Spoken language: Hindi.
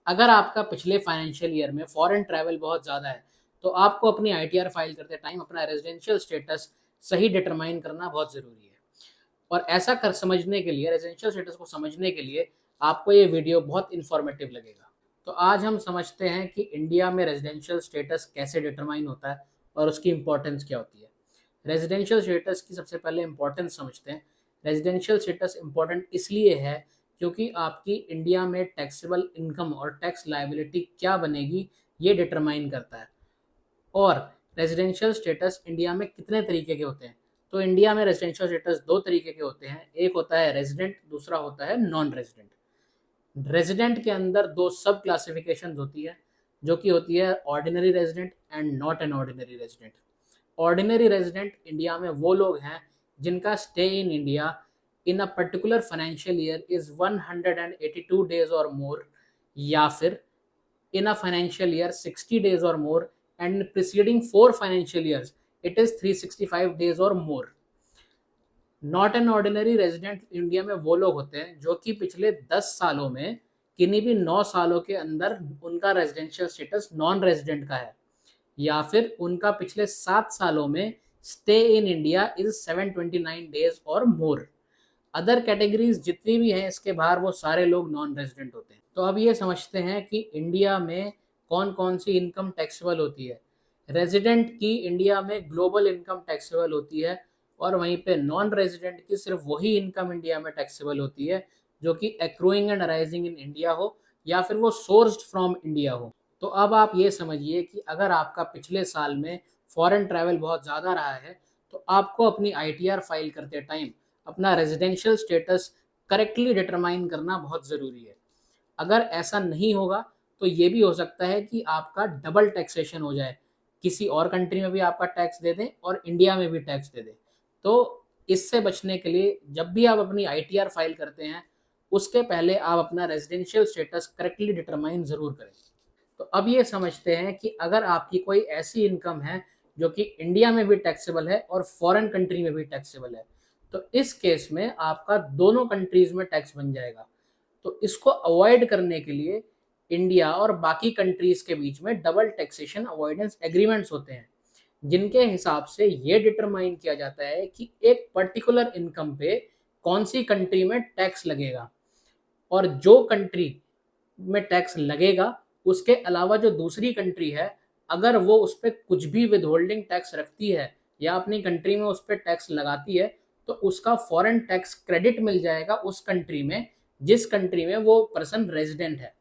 अगर आपका पिछले फाइनेंशियल ईयर में फॉरेन ट्रैवल बहुत ज़्यादा है तो आपको अपनी आईटीआर फाइल करते टाइम अपना रेजिडेंशियल स्टेटस सही डिटरमाइन करना बहुत ज़रूरी है। और ऐसा कर समझने के लिए, रेजिडेंशियल स्टेटस को समझने के लिए आपको ये वीडियो बहुत इन्फॉर्मेटिव लगेगा। तो आज हम समझते हैं कि इंडिया में रेजिडेंशियल स्टेटस कैसे डिटरमाइन होता है और उसकी इंपॉर्टेंस क्या होती है। रेजिडेंशियल स्टेटस की सबसे पहले इंपॉर्टेंस समझते हैं। रेजिडेंशियल स्टेटस इंपॉर्टेंट इसलिए है क्योंकि आपकी इंडिया में टैक्सेबल इनकम और टैक्स लायबिलिटी क्या बनेगी ये डिटरमाइन करता है। और रेजिडेंशियल स्टेटस इंडिया में कितने तरीके के होते हैं? तो इंडिया में रेजिडेंशियल स्टेटस दो तरीके के होते हैं, एक होता है रेजिडेंट, दूसरा होता है नॉन रेजिडेंट। रेजिडेंट के अंदर दो सब क्लासिफिकेशन होती है, जो कि होती है ordinary resident and not an ordinary resident. Ordinary resident India में वो लोग हैं जिनका stay in India in a particular financial year is 182 days और मोर, या फिर in a financial year 60 days or more, and in preceding 4 financial years it is 365 days or more। Not an ordinary resident India में वो लोग होते हैं जो कि पिछले 10 सालों में किन्हीं भी 9 सालों के अंदर उनका रेजिडेंशियल स्टेटस नॉन रेजिडेंट का है, या फिर उनका पिछले 7 सालों में stay in India is 729 days और मोर। अदर कैटेगरीज जितनी भी हैं इसके बाहर वो सारे लोग नॉन रेजिडेंट होते हैं। तो अब ये समझते हैं कि इंडिया में कौन कौन सी इनकम टैक्सेबल होती है। रेजिडेंट की इंडिया में ग्लोबल इनकम टैक्सेबल होती है, और वहीं पे नॉन रेजिडेंट की सिर्फ वही इनकम इंडिया में टैक्सेबल होती है जो कि accruing and arising in India हो, या फिर वो सोर्स्ड फ्रॉम इंडिया हो। तो अब आप ये समझिए कि अगर आपका पिछले साल में फॉरेन ट्रैवल बहुत ज़्यादा रहा है तो आपको अपनी आईटीआर फाइल करते टाइम अपना रेजिडेंशियल स्टेटस करेक्टली डिटरमाइन करना बहुत ज़रूरी है। अगर ऐसा नहीं होगा तो ये भी हो सकता है कि आपका डबल टैक्सेशन हो जाए, किसी और कंट्री में भी आपका टैक्स दे दें और इंडिया में भी टैक्स दे दें। तो इससे बचने के लिए जब भी आप अपनी आईटीआर फाइल करते हैं उसके पहले आप अपना रेजिडेंशियल स्टेटस करेक्टली डिटरमाइन ज़रूर करें। तो अब ये समझते हैं कि अगर आपकी कोई ऐसी इनकम है जो कि इंडिया में भी टैक्सेबल है और फॉरेन कंट्री में भी टैक्सेबल है, तो इस केस में आपका दोनों कंट्रीज में टैक्स बन जाएगा। तो इसको अवॉइड करने के लिए इंडिया और बाकी कंट्रीज के बीच में डबल टैक्सेशन अवॉइडेंस एग्रीमेंट्स होते हैं, जिनके हिसाब से ये डिटरमाइन किया जाता है कि एक पर्टिकुलर इनकम पे कौन सी कंट्री में टैक्स लगेगा, और जो कंट्री में टैक्स लगेगा उसके अलावा जो दूसरी कंट्री है अगर वो उस पर कुछ भी विद होल्डिंग टैक्स रखती है या अपनी कंट्री में उस पर टैक्स लगाती है तो उसका फॉरेन टैक्स क्रेडिट मिल जाएगा उस कंट्री में जिस कंट्री में वो पर्सन रेजिडेंट है।